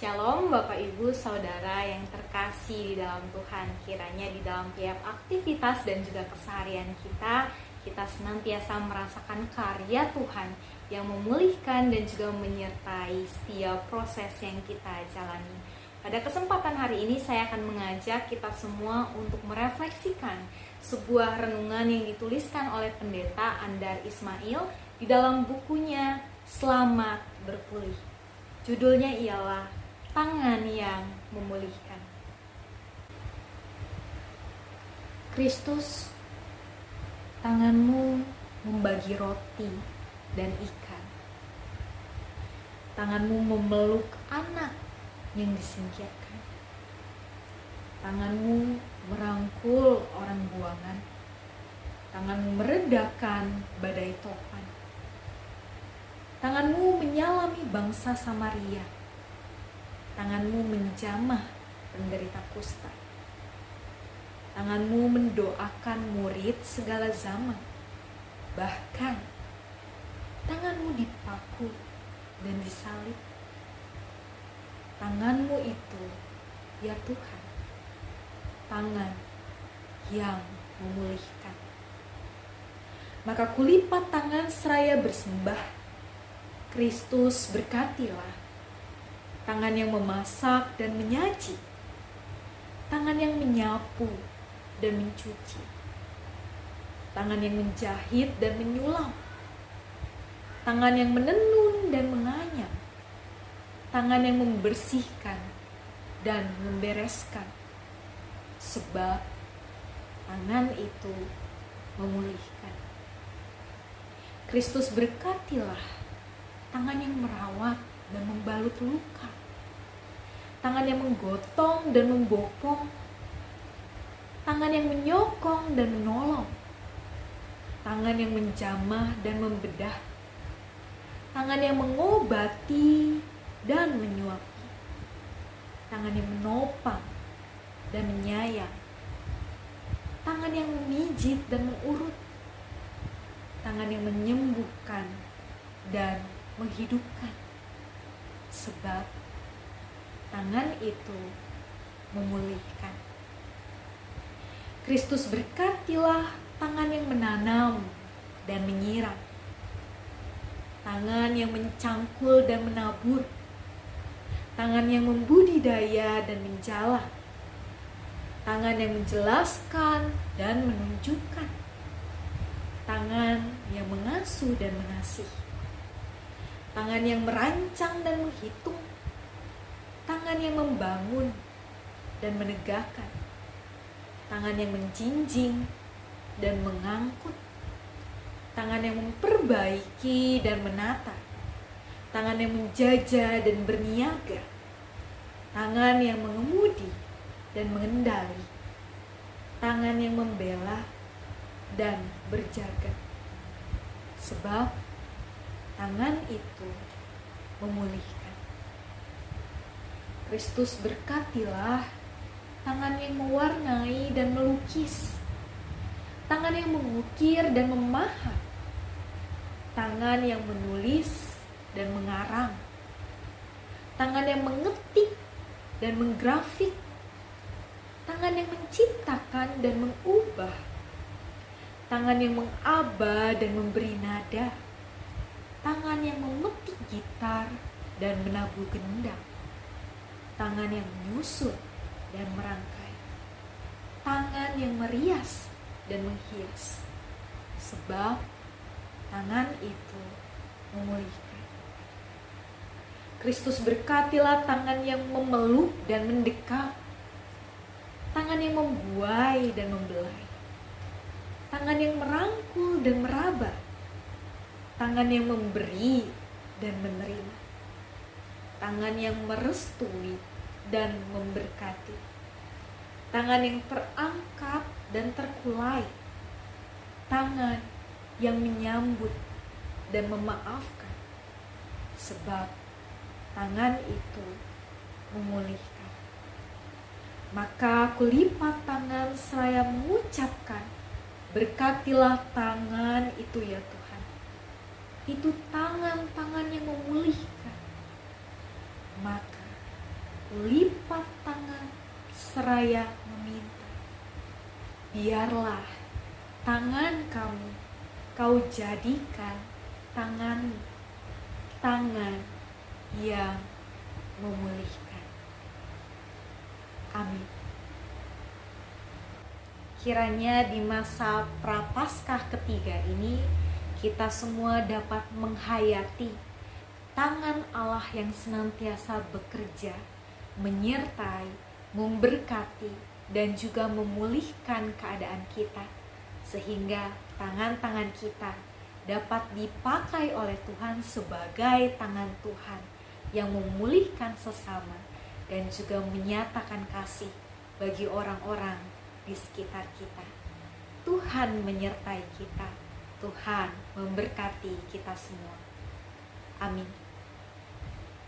Shalom Bapak Ibu Saudara yang terkasih di dalam Tuhan. Kiranya di dalam tiap aktivitas dan juga keseharian kita senantiasa merasakan karya Tuhan yang memulihkan dan juga menyertai setiap proses yang kita jalani. Pada kesempatan hari ini saya akan mengajak kita semua untuk merefleksikan sebuah renungan yang dituliskan oleh Pendeta Andar Ismail di dalam bukunya Selamat Berpulih. Judulnya ialah Tangan yang Memulihkan. Kristus, tanganmu membagi roti dan ikan. Tanganmu memeluk anak yang disingkirkan. Tanganmu merangkul orang buangan. Tanganmu meredakan badai topan. Tanganmu menyalami bangsa Samaria. Tanganmu menjamah penderita kusta. Tanganmu mendoakan murid segala zaman. Bahkan tanganmu dipaku dan disalib. Tanganmu itu, ya Tuhan, tangan yang memulihkan. Maka kulipat tangan seraya bersembah. Kristus berkatilah. Tangan yang memasak dan menyaji. Tangan yang menyapu dan mencuci. Tangan yang menjahit dan menyulam. Tangan yang menenun dan menganyam. Tangan yang membersihkan dan membereskan. Sebab tangan itu memulihkan. Kristus berkatilah tangan yang merawat dan membalut luka. Tangan yang menggotong dan membopong. Tangan yang menyokong dan menolong. Tangan yang menjamah dan membedah. Tangan yang mengobati dan menyuapi. Tangan yang menopang dan menyayang. Tangan yang memijit dan mengurut. Tangan yang menyembuhkan dan menghidupkan. Sebab tangan itu memulihkan. Kristus berkatilah tangan yang menanam dan menyiram. Tangan yang mencangkul dan menabur. Tangan yang membudidaya dan menjala. Tangan yang menjelaskan dan menunjukkan. Tangan yang mengasuh dan mengasihi. Tangan yang merancang dan menghitung. Tangan yang membangun dan menegakkan. Tangan yang menjinjing dan mengangkut. Tangan yang memperbaiki dan menata. Tangan yang menjajah dan berniaga. Tangan yang mengemudi dan mengendali. Tangan yang membela dan berjaga. Sebab tangan itu memulihkan. Kristus berkatilah tangan yang mewarnai dan melukis. Tangan yang mengukir dan memahat. Tangan yang menulis dan mengarang. Tangan yang mengetik dan menggrafik. Tangan yang menciptakan dan mengubah. Tangan yang mengaba dan memberi nada. Tangan yang memetik gitar dan menabuh gendang. Tangan yang menyusun dan merangkai. Tangan yang merias dan menghias. Sebab tangan itu memulihkan. Kristus berkatilah tangan yang memeluk dan mendekap. Tangan yang membuai dan membelai. Tangan yang merangkul dan meraba. Tangan yang memberi dan menerima. Tangan yang merestui dan memberkati. Tangan yang terangkat dan terkulai. Tangan yang menyambut dan memaafkan. Sebab tangan itu memulihkan. Maka kulipat tangan seraya mengucapkan, berkatilah tangan itu ya Tuhan. Itu tangan-tangan yang memulihkan. Maka lipat tangan seraya meminta. Biarlah tangan kamu kau jadikan tangan yang memulihkan. Amin. Kiranya di masa Prapaskah ketiga ini kita semua dapat menghayati tangan Allah yang senantiasa bekerja, menyertai, memberkati, dan juga memulihkan keadaan kita, sehingga tangan-tangan kita dapat dipakai oleh Tuhan sebagai tangan Tuhan yang memulihkan sesama dan juga menyatakan kasih bagi orang-orang di sekitar kita. Tuhan menyertai kita, Tuhan memberkati kita semua. Amin.